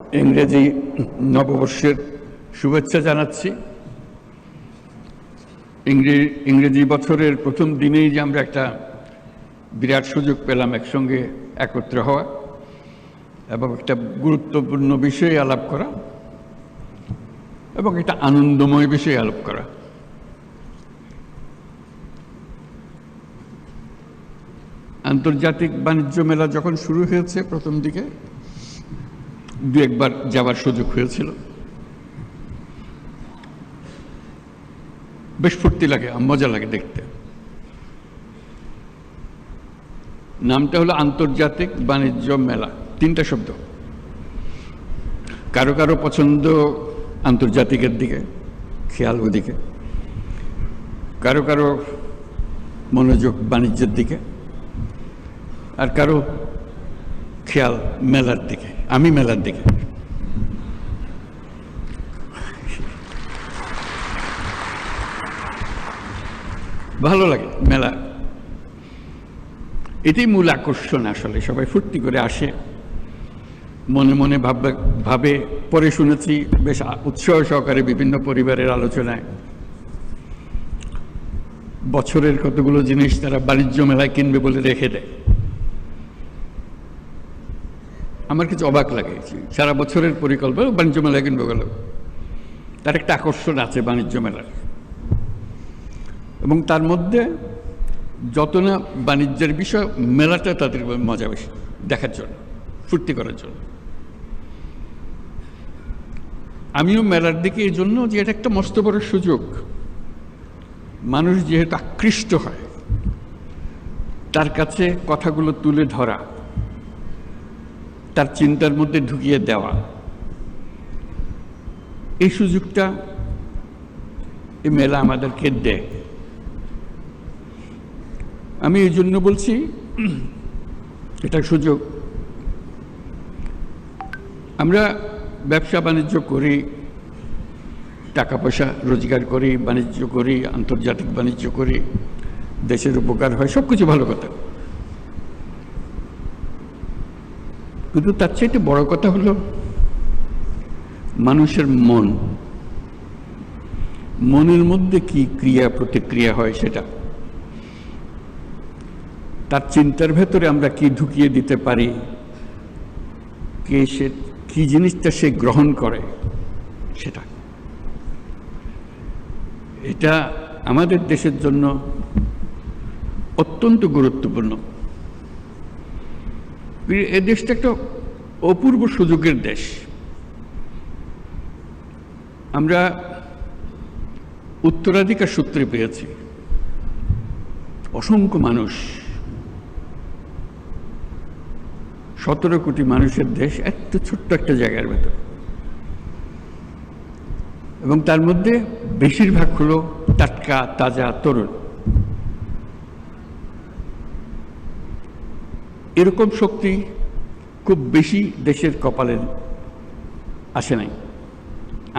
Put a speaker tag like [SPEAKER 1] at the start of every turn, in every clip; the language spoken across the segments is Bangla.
[SPEAKER 1] ইংরেজি নববর্ষের শুভেচ্ছা জানাচ্ছি। ইংরেজি বছরের প্রথম দিনেই যে আমরা একটা বিরাট সুযোগ পেলাম একসঙ্গে একত্র হওয়া এবং একটা গুরুত্বপূর্ণ বিষয়ে আলাপ করা এবং একটা আনন্দময় বিষয়ে আলাপ করা। আন্তর্জাতিক বাণিজ্য মেলা যখন শুরু হয়েছে প্রথম দিকে দু একবার যাওয়ার সুযোগ হয়েছিল। বেশ ফুর্তি লাগে, মজা লাগে দেখতে। নামটা হলো আন্তর্জাতিক বাণিজ্য মেলা, তিনটা শব্দ। কারো কারো পছন্দ আন্তর্জাতিকের দিকে, খেয়াল ওদিকে, কারো কারো মনোযোগ বাণিজ্যের দিকে, আর কারো খেয়াল মেলার দিকে। আমি মেলার দিকে। ভালো লাগে মেলা, এটাই মূল আকর্ষণ। আসলে সবাই ফুর্তি করে আসে, মনে মনে ভাবে। পরে শুনেছি বেশ উৎসাহ সহকারে বিভিন্ন পরিবারের আলোচনায় বছরের কতগুলো জিনিস তারা বাণিজ্য মেলায় কিনবে বলে রেখে দেয়। আমার কিছু অবাক লাগে, সারা বছরের পরিকল্পনা বাণিজ্য মেলায় কিনবে গেল। তার একটা আকর্ষণ আছে বাণিজ্য মেলার, এবং তার মধ্যে যত না বাণিজ্যের বিষয়, মেলাটা তাদের মজা বেশি দেখার জন্য, ফুর্তি করার জন্য। আমিও মেলার দিকে এই জন্য যে এটা একটা মস্ত বড় সুযোগ। মানুষ যেহেতু আকৃষ্ট হয়, তার কাছে কথাগুলো তুলে ধরা, তার চিন্তার মধ্যে ঢুকিয়ে দেওয়া, এই সুযোগটা এই মেলা আমাদেরকে দেয়। আমি এই জন্য বলছি এটা সুযোগ। আমরা ব্যবসা বাণিজ্য করি, টাকা পয়সা রোজগার করি, বাণিজ্য করি, আন্তর্জাতিক বাণিজ্য করি, দেশের উপকার হয়, সব কিছু ভালো কথা। কিন্তু তার চাইতে বড় কথা হলো মানুষের মনের মধ্যে কি ক্রিয়া প্রতিক্রিয়া হয়, সেটা তার চিন্তার ভেতরে আমরা কি ঢুকিয়ে দিতে পারি, সে কি জিনিসটা সে গ্রহণ করে, সেটা এটা আমাদের দেশের জন্য অত্যন্ত গুরুত্বপূর্ণ। এই দেশটা একটা অপূর্ব সুযোগের দেশ। আমরা উত্তরাধিকার সূত্রে পেয়েছি। অসংখ্য মানুষ, 17 কোটি মানুষের দেশ, এত ছোট্ট একটা জায়গার ভেতর, এবং তার মধ্যে বেশিরভাগ হলো টাটকা, তাজা, তরুণ। এরকম শক্তি খুব বেশি দেশের কপালে আসে নাই,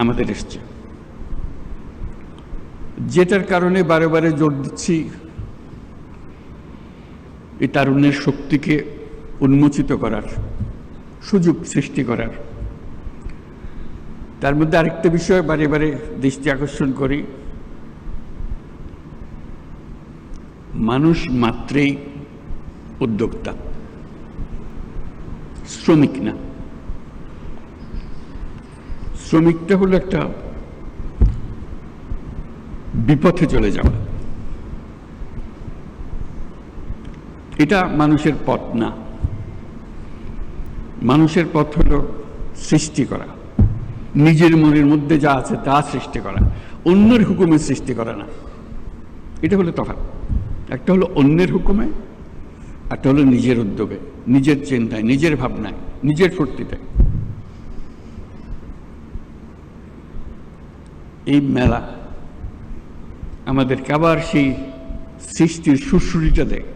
[SPEAKER 1] আমাদের এসছে। যেটার কারণে বারে বারে জোর দিচ্ছি এই তারুণ্যের শক্তিকে উন্মোচিত করার, সুযোগ সৃষ্টি করার। তার মধ্যে আরেকটা বিষয় বারে বারে দৃষ্টি আকর্ষণ করি, মানুষ মাত্রেই উদ্যোক্তা, শ্রমিক না। শ্রমিকটা হলো একটা বিপথে চলে যাওয়া। এটা মানুষের পথ না। মানুষের পথ হলো সৃষ্টি করা, নিজের মনের মধ্যে যা আছে তা সৃষ্টি করা, অন্যের হুকুমে সৃষ্টি করা না। এটা হলো তফাৎ। একটা হলো অন্যের হুকুমে, একটা হলো নিজের উদ্যোগে, নিজের চিন্তায়, নিজের ভাবনায়, নিজের ফুর্তিতে। এই মেলা আমাদেরকে আবার সেই সৃষ্টির সুরসুরিটা দেয়।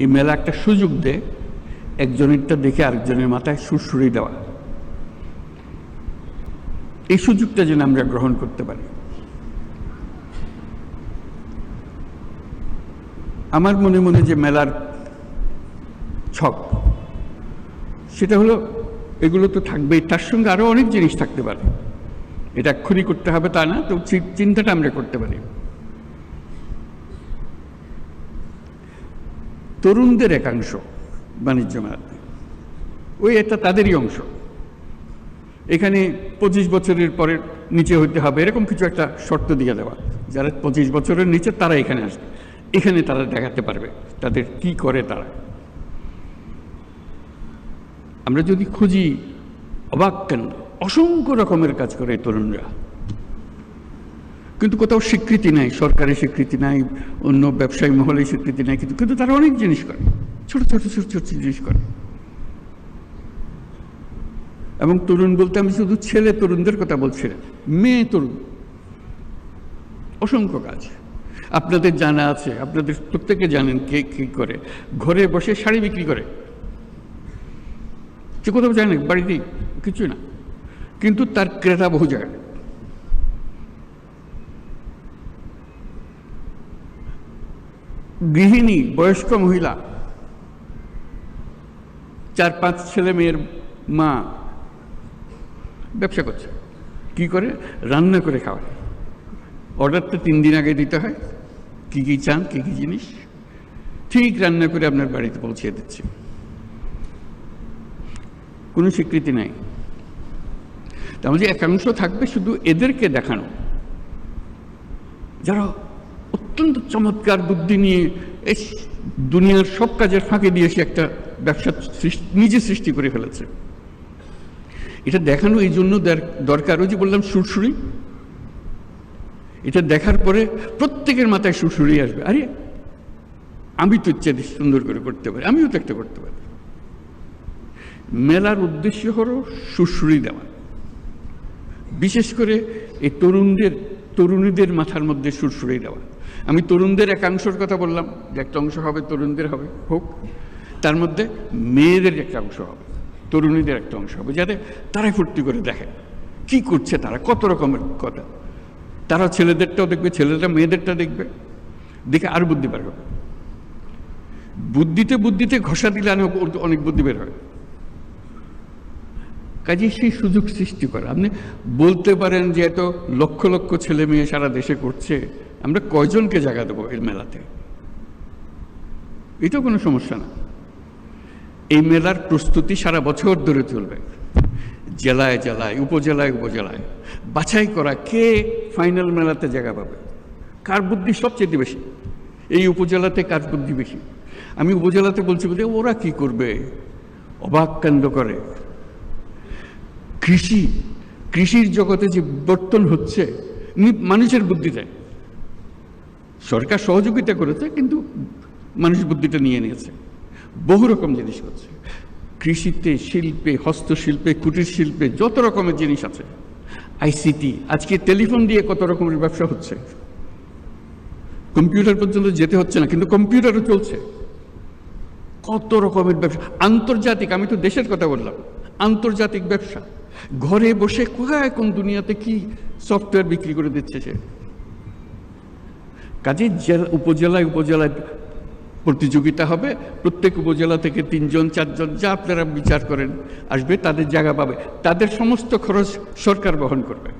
[SPEAKER 1] এই মেলা একটা সুযোগ দেয় একজনেরটা দেখে আরেকজনের মাথায় সুরসুরি দেওয়া। এই সুযোগটা যেন আমরা গ্রহণ করতে পারি। আমার মনে মনে যে মেলার ছক, সেটা হলো এগুলো তো থাকবেই, তার সঙ্গে আরও অনেক জিনিস থাকতে পারে। এটা এক্ষুনি করতে হবে তা না, তো চিন্তাটা আমরা করতে পারি। তরুণদের একাংশ বাণিজ্য মেলাতে, ওই এটা তাদেরই অংশ। এখানে 25 বছরের পরে নিচে হইতে হবে এরকম কিছু একটা শর্ত দিয়ে দেওয়া, যারা 25 বছরের নিচে তারা এখানে আসবে, এখানে তারা দেখাতে পারবে তাদের কি করে তারা। আমরা যদি খুঁজি, অবাক কেন, অসংখ্য রকমের কাজ করে তরুণরা, কিন্তু কোথাও স্বীকৃতি নাই, সরকারি স্বীকৃতি নাই, অন্য ব্যবসায়ী মহলে স্বীকৃতি নাই, কিন্তু তারা অনেক জিনিস করে, ছোট ছোট ছোট ছোট জিনিস করে। এবং তরুণ বলতে আমি শুধু ছেলে তরুণদের কথা বলছি না, মেয়ে তরুণ, অসংখ্য কাজ আপনাদের জানা আছে, আপনাদের প্রত্যেকে জানেন কে কি করে। ঘরে বসে শাড়ি বিক্রি করে, সে কোথাও জানে বাড়িতেই কিছু না, কিন্তু তার ক্রেতা বহু জায়গায়। গৃহিণী, বয়স্ক মহিলা, 4-5 ছেলে মেয়ের মা ব্যবসা করছে। কি করে? রান্না করে খাওয়ায়। অর্ডারটা 3 দিন আগে দিতে হয়, কি কি চান, কি কি জিনিস, ঠিক রান্না করে আপনার বাড়িতে পৌঁছে দিচ্ছে। কোনো স্বীকৃতি নাই। তার মধ্যে একাংশ থাকবে শুধু এদেরকে দেখানো, যারা অত্যন্ত চমৎকার বুদ্ধি নিয়ে এই দুনিয়ার সব কাজের ফাঁকে দিয়ে সে একটা ব্যবসা নিজে সৃষ্টি করে ফেলেছে। এটা দেখানো এই জন্য দরকার, ওই যে বললাম সুরসুরি, এটা দেখার পরে প্রত্যেকের মাথায় সুরসুরি আসবে, আরে আমি তো ইচ্ছে সুন্দর করে করতে পারি, আমিও তো একটা করতে পারি। মেলার উদ্দেশ্য হলো সুরসুরি দেওয়া, বিশেষ করে এই তরুণীদের মাথার মধ্যে সুরসুরি দেওয়া। আমি তরুণদের একাংশের কথা বললাম, যে একটা অংশ হবে তরুণদের হবে হোক, তার মধ্যে মেয়েদের একটা অংশ হবে, তরুণীদের একটা অংশ হবে, যাতে তারাই ফুর্তি করে দেখে কি করছে তারা, কত রকমের কথা। তারা ছেলেদেরটাও দেখবে, ছেলেরা মেয়েদেরটা দেখবে, দেখে আর বুদ্ধি বের হবে। বুদ্ধিতে ঘষা দিলে অনেক বুদ্ধি বের হয়। কাজে সেই সুযোগ সৃষ্টি করা। আপনি বলতে পারেন যে এত লক্ষ লক্ষ ছেলে মেয়ে সারা দেশে করছে, আমরা কয়জনকে জায়গা দেবো এই মেলাতে? এটাও কোনো সমস্যা না। এই মেলার প্রস্তুতি সারা বছর ধরে চলবে, জেলায় জেলায়, উপজেলায় উপজেলায় বাছাই করা কে ফাইনাল মেলাতে জায়গা পাবে, কার বুদ্ধি সবচেয়ে বেশি, এই উপজেলাতে কার বুদ্ধি বেশি। আমি উপজেলাতে বলছি বলে ওরা কি করবে, অবাক কাণ্ড করে। কৃষির জগতে যে বিবর্তন হচ্ছে মানুষের বুদ্ধিতে, সরকার সহযোগিতা করেছে কিন্তু মানুষ বুদ্ধিটা নিয়ে নিয়েছে, বহু রকম জিনিস করছে। কৃষিতে, শিল্পে, হস্তশিল্পে, কুটির শিল্পে যত রকমের জিনিস আছে, আইসিটি, আজকে টেলিফোন দিয়ে কত রকমের ব্যবসা হচ্ছে, কম্পিউটার পর্যন্ত যেতে হচ্ছে না, কিন্তু কম্পিউটারও চলছে। কত রকমের ব্যবসা, আন্তর্জাতিক, আমি তো দেশের কথা বললাম, আন্তর্জাতিক ব্যবসা। ঘরে বসে কোথায় কোন দুনিয়াতে কি সফটওয়্যার বিক্রি করে দিচ্ছে সে। কাজে উপজেলায় উপজেলায় প্রতিযোগিতা হবে, প্রত্যেক উপজেলা থেকে 3-4 যা আপনারা বিচার করেন আসবে, তাদের জায়গা পাবে, তাদের সমস্ত খরচ সরকার বহন করবে।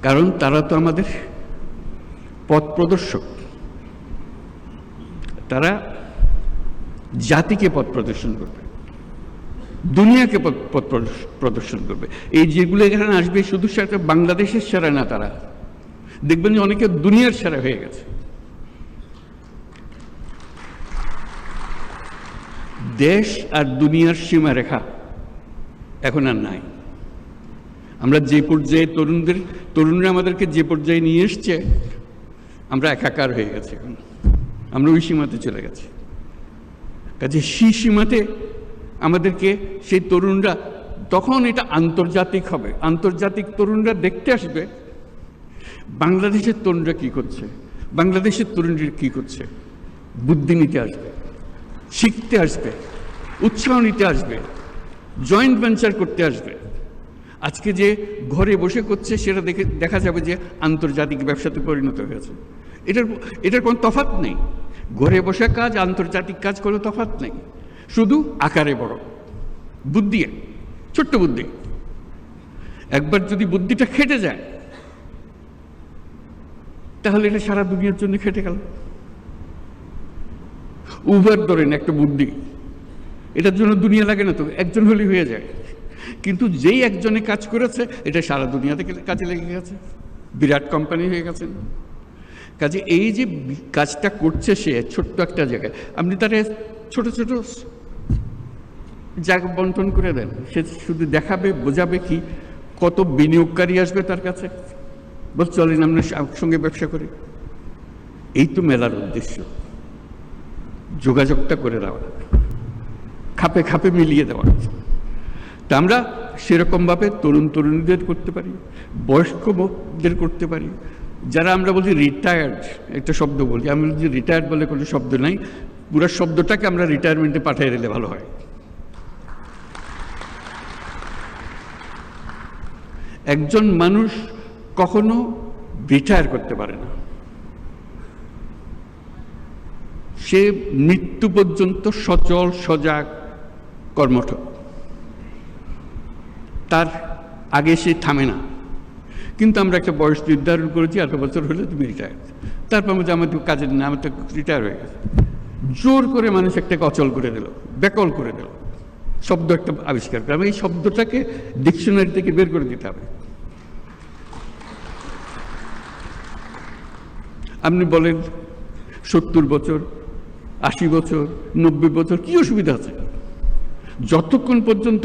[SPEAKER 1] কারণ তারা তো আমাদের পথ প্রদর্শক, তারা জাতিকে পথ প্রদর্শন করবে, দুনিয়াকে পথ প্রদর্শন করবে। এই যেগুলো এখানে আসবে শুধু সেটা বাংলাদেশের সেরা না, তারা দেখবেন যে অনেকে দুনিয়ার সেরা হয়ে গেছে। দেশ আর দুনিয়ার সীমারেখা এখন আর নাই। আমরা যে পর্যায়ে তরুণরা আমাদেরকে যে পর্যায়ে নিয়ে এসছে, আমরা একাকার হয়ে গেছি, এখন আমরা ওই সীমাতে চলে গেছি। কাজে সেই সীমাতে আমাদেরকে সেই তরুণরা, তখন এটা আন্তর্জাতিক হবে, আন্তর্জাতিক তরুণরা দেখতে আসবে বাংলাদেশের তরুণরা কি করছে, বাংলাদেশের তরুণরা কি করছে, বুদ্ধি নিতে আসবে, শিখতে আসবে, উৎসাহ নিতে আসবে, জয়েন্ট ভেঞ্চার করতে আসবে। আজকে যে ঘরে বসে করছে সেটা দেখা যাবে যে আন্তর্জাতিক ব্যবসাতে পরিণত হয়েছে। এটার এটার কোনো তফাৎ নেই। ঘরে বসে কাজ, আন্তর্জাতিক কাজ কোনো তফাৎ নেই, শুধু আকারে বড়। বুদ্ধি, ছোট্ট বুদ্ধি, একবার যদি বুদ্ধিটা খেটে যায় তাহলে এটা সারা দুনিয়ার জন্য খেটে গেল। উবার ধরেন একটা বুদ্ধি, এটার জন্য দুনিয়া লাগে না তো, একজন হলেই হয়ে যায়। কিন্তু যেই একজনে কাজ করেছে এটা সারা দুনিয়াতে কাজে লেগে গেছে, বিরাট কোম্পানি হয়ে গেছে। কাজে এই যে কাজটা করছে সে ছোট্ট একটা জায়গায়, আপনি তার ছোট ছোট জায়গা বন্টন করে দেন, সে শুধু দেখাবে, বোঝাবে কি, কত বিনিয়োগকারী আসবে তার কাছে, বল চলেন আমরা সঙ্গে ব্যবসা করি। এই তো মেলার উদ্দেশ্য, যোগাযোগটা করে দেওয়া, খাপে খাপে মিলিয়ে দেওয়া। তা আমরা সেরকমভাবে তরুণ তরুণীদের করতে পারি, বয়স্কদের করতে পারি। যারা আমরা বলছি রিটায়ার্ড, একটা শব্দ বলি, আমি বলছি রিটায়ার্ড বলে কোনো শব্দ নাই, পুরো শব্দটাকে আমরা রিটায়ারমেন্টে পাঠিয়ে দিলে ভালো হয়। একজন মানুষ কখনো রিটায়ার করতে পারে না, সে মৃত্যু পর্যন্ত সচল সজাগ কর্মঠ, তার আগে সে থামে না। কিন্তু আমরা একটা বয়স নির্ধারণ করেছি, এত বছর হলে তুমি রিটায়ার, তারপর আমাদের আমাদের কাজের না, আমার তো রিটায়ার হয়ে গেছে। জোর করে মানুষ একটাকে অচল করে দিল, বেকল করে দিল, শব্দ একটা আবিষ্কার করে। আমি এই শব্দটাকে ডিকশনারি থেকে বের করে দিতে হবে। আপনি বলেন 70 বছর, 80 বছর, 90 বছর, কি অসুবিধা আছে? যতক্ষণ পর্যন্ত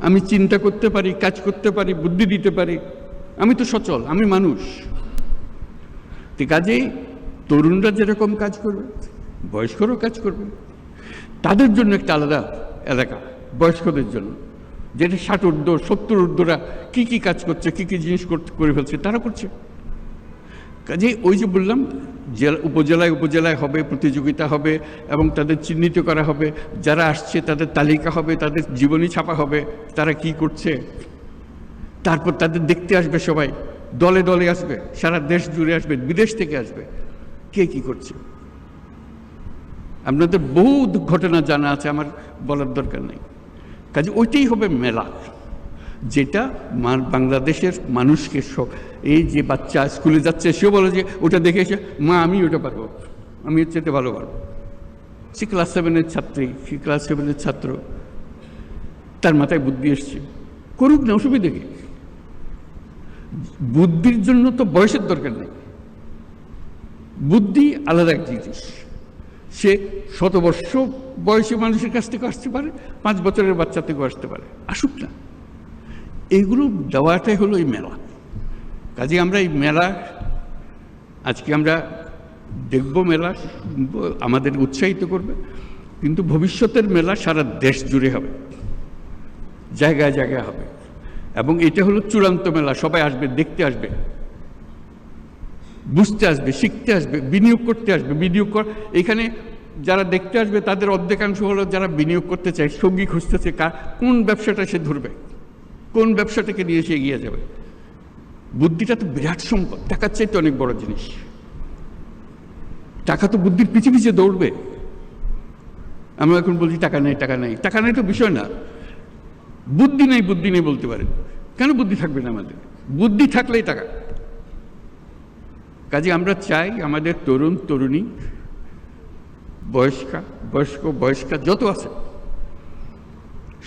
[SPEAKER 1] আমি চিন্তা করতে পারি, কাজ করতে পারি, বুদ্ধি দিতে পারি, আমি তো সচল, আমি মানুষ। তো কাজেই তরুণরা যেরকম কাজ করবে, বয়স্করাও কাজ করবে। তাদের জন্য একটা আলাদা এলাকা, বয়স্কদের জন্য, যেটা 60 ঊর্ধ্ব 70 ঊর্ধ্বরা কী কী কাজ করছে, কী কী জিনিস করে ফেলছে, তারা করছে। কাজেই ওই যে বললাম, উপজেলায় উপজেলায় হবে, প্রতিযোগিতা হবে এবং তাদের চিহ্নিত করা হবে, যারা আসছে তাদের তালিকা হবে, তাদের জীবনী ছাপা হবে, তারা কি করছে। তারপর তাদের দেখতে আসবে সবাই, দলে দলে আসবে, সারা দেশ জুড়ে আসবে, বিদেশ থেকে আসবে, কে কি করছে। আপনাদের বহু ঘটনা জানা আছে, আমার বলার দরকার নেই। কাজে ওইটাই হবে মেলা, যেটা বাংলাদেশের মানুষকে সব, এই যে বাচ্চা স্কুলে যাচ্ছে সেও বলে যে ওটা দেখে এসে মা আমি ওটা পারবো, আমি এর চেয়ে ভালো পারবো। সে ক্লাস 7-এর ছাত্রী, সে ক্লাস 7-এর ছাত্র, তার মাথায় বুদ্ধি এসছে, করুক না, অসুবিধা কি? বুদ্ধির জন্য তো বয়সের দরকার নেই, বুদ্ধি আলাদা এক জিনিস। সে 100 বর্ষ বয়সী মানুষের কাছ থেকে আসতে পারে, 5 বছরের বাচ্চা থেকেও আসতে পারে, আসুক না। এইগুলো দেওয়াটাই হলো এই মেলা। কাজে আমরা এই মেলা আজকে আমরা দেখব, মেলা আমাদের উৎসাহিত করবে, কিন্তু ভবিষ্যতের মেলা সারা দেশ জুড়ে হবে, জায়গায় জায়গায় হবে। এবং এটা হলো চূড়ান্ত মেলা, সবাই আসবে, দেখতে আসবে, বুঝতে আসবে, শিখতে আসবে, বিনিয়োগ করতে আসবে। এখানে যারা দেখতে আসবে তাদের অর্ধেকাংশ হলো যারা বিনিয়োগ করতে চায়, সঙ্গী খুঁজতেছে, কোন ব্যবসাটা সে ধরবে, কোন ব্যবসাটাকে নিয়ে সে এগিয়ে যাবে। বুদ্ধিটা তো বিরাট সম্পদ, টাকার চাইতে অনেক বড় জিনিস। টাকা তো বুদ্ধির পিছিয়ে পিছিয়ে দৌড়বে। আমরা এখন বলছি টাকা নেই, টাকা নেই, টাকা নেই তো বিষয় না, বুদ্ধি নেই, বুদ্ধি নেই বলতে পারেন। কেন বুদ্ধি থাকবে না আমাদের? বুদ্ধি থাকলেই টাকা। কাজে আমরা চাই আমাদের তরুণ তরুণী, বয়স্কা যত আছে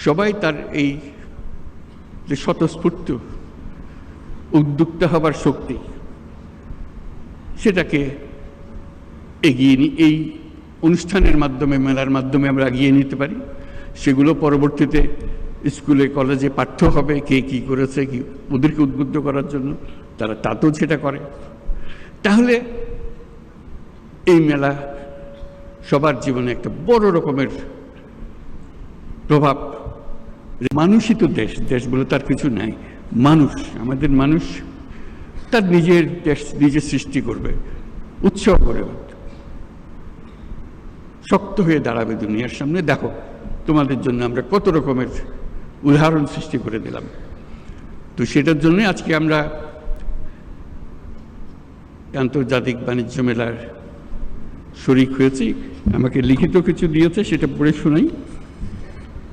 [SPEAKER 1] সবাই তার এই যে স্বতঃস্ফূর্ত উদ্যোক্তা হবার শক্তি, সেটাকে এগিয়ে এই অনুষ্ঠানের মাধ্যমে, মেলার মাধ্যমে আমরা এগিয়ে নিতে পারি। সেগুলো পরবর্তীতে স্কুলে কলেজে পাঠ্য হবে, কে কী করেছে, কি ওদেরকে উদ্বুদ্ধ করার জন্য তারা তাতেও সেটা করে। তাহলে এই মেলা সবার জীবনে একটা বড় রকমের প্রভাব। মানুষই তো দেশ বলে তার কিছু নাই, মানুষ, আমাদের মানুষ তার নিজের দেশ নিজে সৃষ্টি করবে, উৎসব করে শক্ত হয়ে দাঁড়াবে দুনিয়ার সামনে। দেখো তোমাদের জন্য আমরা কত রকমের উদাহরণ সৃষ্টি করে দিলাম। তো সেটার জন্য আজকে আমরা আন্তর্জাতিক বাণিজ্য মেলার শরিক হয়েছি। আমাকে লিখিত কিছু দিয়েছে, সেটা পড়ে শোনাই,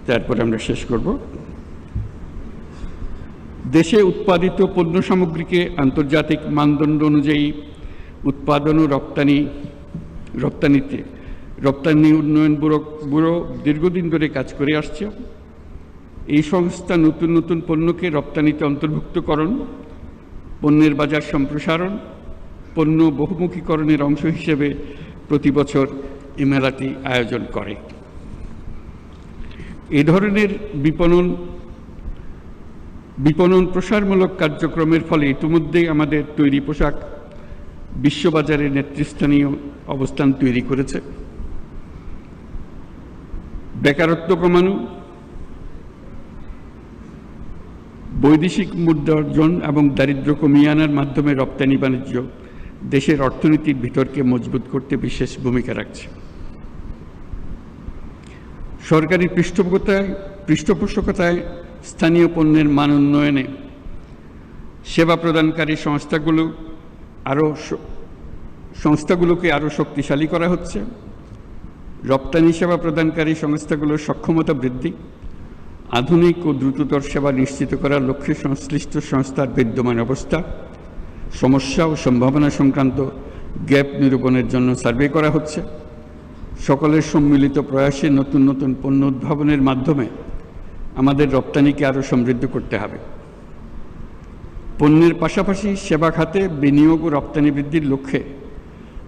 [SPEAKER 1] তারপরে আমরা শেষ করব। দেশে উৎপাদিত পণ্য সামগ্রীকে আন্তর্জাতিক মানদণ্ড অনুযায়ী উৎপাদন ও রপ্তানি উন্নয়ন ব্যুরো দীর্ঘদিন ধরে কাজ করে আসছে। এই সংস্থা নতুন নতুন পণ্যকে রপ্তানিতে অন্তর্ভুক্তকরণ, পণ্যের বাজার সম্প্রসারণ, পণ্য বহুমুখীকরণের অংশ হিসেবে প্রতি বছর এই মেলাটি আয়োজন করে। এই ধরনের বিপণন প্রসারমূলক কার্যক্রমের ফলে ইতিমধ্যেই আমাদের তৈরি পোশাক বিশ্ববাজারে নেতৃস্থানীয় অবস্থান তৈরি করেছে। বেকারত্ব কমানো, বৈদেশিক মুদ্রা অর্জন এবং দারিদ্র্য কমিয়ে আনার মাধ্যমে রপ্তানি বাণিজ্য দেশের অর্থনীতির ভিতরকে মজবুত করতে বিশেষ ভূমিকা রাখছে। সরকারি পৃষ্ঠপোষকতায় স্থানীয় পণ্যের মান উন্নয়নে সেবা প্রদানকারী সংস্থাগুলোকে আরও শক্তিশালী করা হচ্ছে। রপ্তানি সেবা প্রদানকারী সংস্থাগুলোর সক্ষমতা বৃদ্ধি, আধুনিক ও দ্রুততর সেবা নিশ্চিত করার লক্ষ্যে সংশ্লিষ্ট সংস্থার বিদ্যমান অবস্থা, সমস্যা ও সম্ভাবনা সংক্রান্ত গ্যাপ নিরূপণের জন্য সার্ভে করা হচ্ছে। সকলের সম্মিলিত প্রয়াসে নতুন নতুন পণ্য উদ্ভাবনের মাধ্যমে আমাদের রপ্তানিকে আরও সমৃদ্ধ করতে হবে। পণ্যের পাশাপাশি সেবা খাতে বিনিয়োগ ও রপ্তানি বৃদ্ধির লক্ষ্যে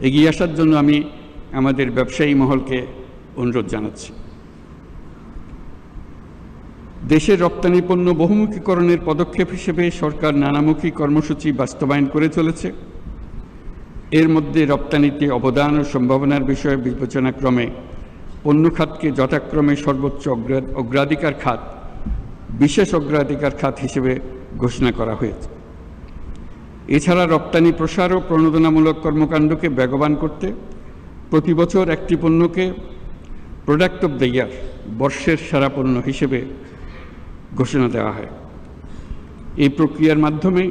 [SPEAKER 1] এগিয়ে আসার জন্য আমি আমাদের ব্যবসায়ী মহলকে অনুরোধ জানাচ্ছি। দেশের রপ্তানি পণ্য বহুমুখীকরণের পদক্ষেপ হিসেবে সরকার নানামুখী কর্মসূচি বাস্তবায়ন করে চলেছে। এর মধ্যে রপ্তানিতে অবদান ও সম্ভাবনার বিষয়ে বিবেচনাক্রমে পণ্য খাতকে যথাক্রমে সর্বোচ্চ অগ্রাধিকার খাত, বিশেষ অগ্রাধিকার খাত হিসেবে ঘোষণা করা হয়েছে। এছাড়া রপ্তানি প্রসার ও প্রণোদনামূলক কর্মকাণ্ডকে বেগবান করতে প্রতি বছর একটি পণ্যকে প্রোডাক্ট অব দ্য ইয়ার, বর্ষের সেরা পণ্য হিসেবে ঘোষণা দেওয়া হয়। এই প্রক্রিয়ার মাধ্যমে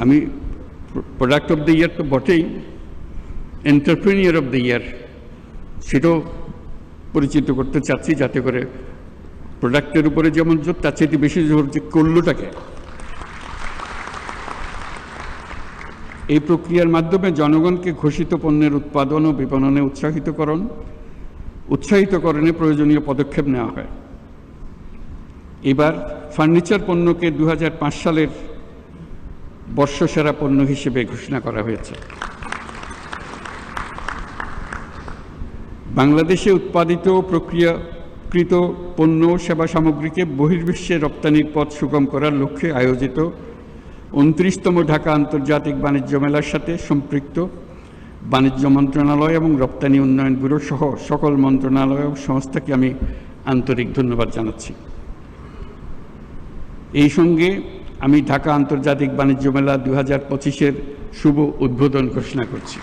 [SPEAKER 1] আমি প্রোডাক্ট অব দ্য ইয়ার তো বটেই, এন্টারপ্রেনিয়র অব দ্য ইয়ার সেটাও পরিচিত করতে চাচ্ছি, যাতে করে প্রোডাক্টের উপরে যেমন জোর, তার চেয়ে বেশি জোর যে করলোটাকে। এই প্রক্রিয়ার মাধ্যমে জনগণকে ঘোষিত পণ্যের উৎপাদন ও বিপণনে উৎসাহিতকরণে প্রয়োজনীয় পদক্ষেপ নেওয়া হয়। এবার ফার্নিচার পণ্যকে 2005 সালের বর্ষসেরা পণ্য হিসেবে ঘোষণা করা হয়েছে। বাংলাদেশে উৎপাদিত প্রক্রিয়াকৃত পণ্য ও সেবা সামগ্রীকে বহির্বিশ্বে রপ্তানির পথ সুগম করার লক্ষ্যে আয়োজিত 29তম ঢাকা আন্তর্জাতিক বাণিজ্য মেলার সাথে সম্পৃক্ত বাণিজ্য মন্ত্রণালয় এবং রপ্তানি উন্নয়ন ব্যুরো সহ সকল মন্ত্রণালয় ও সংস্থাকে আমি আন্তরিক ধন্যবাদ জানাচ্ছি। এই সঙ্গে আমি ঢাকা আন্তর্জাতিক বাণিজ্য মেলা 2025-এর শুভ উদ্বোধন ঘোষণা করছি।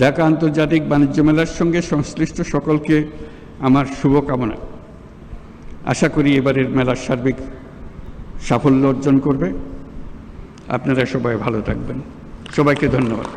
[SPEAKER 1] ঢাকা আন্তর্জাতিক বাণিজ্য মেলার সঙ্গে সংশ্লিষ্ট সকলকে আমার শুভকামনা। আশা করি এবারের মেলার সার্বিক সাফল্য অর্জন করবে। আপনারা সবাই ভালো থাকবেন। সবাইকে ধন্যবাদ।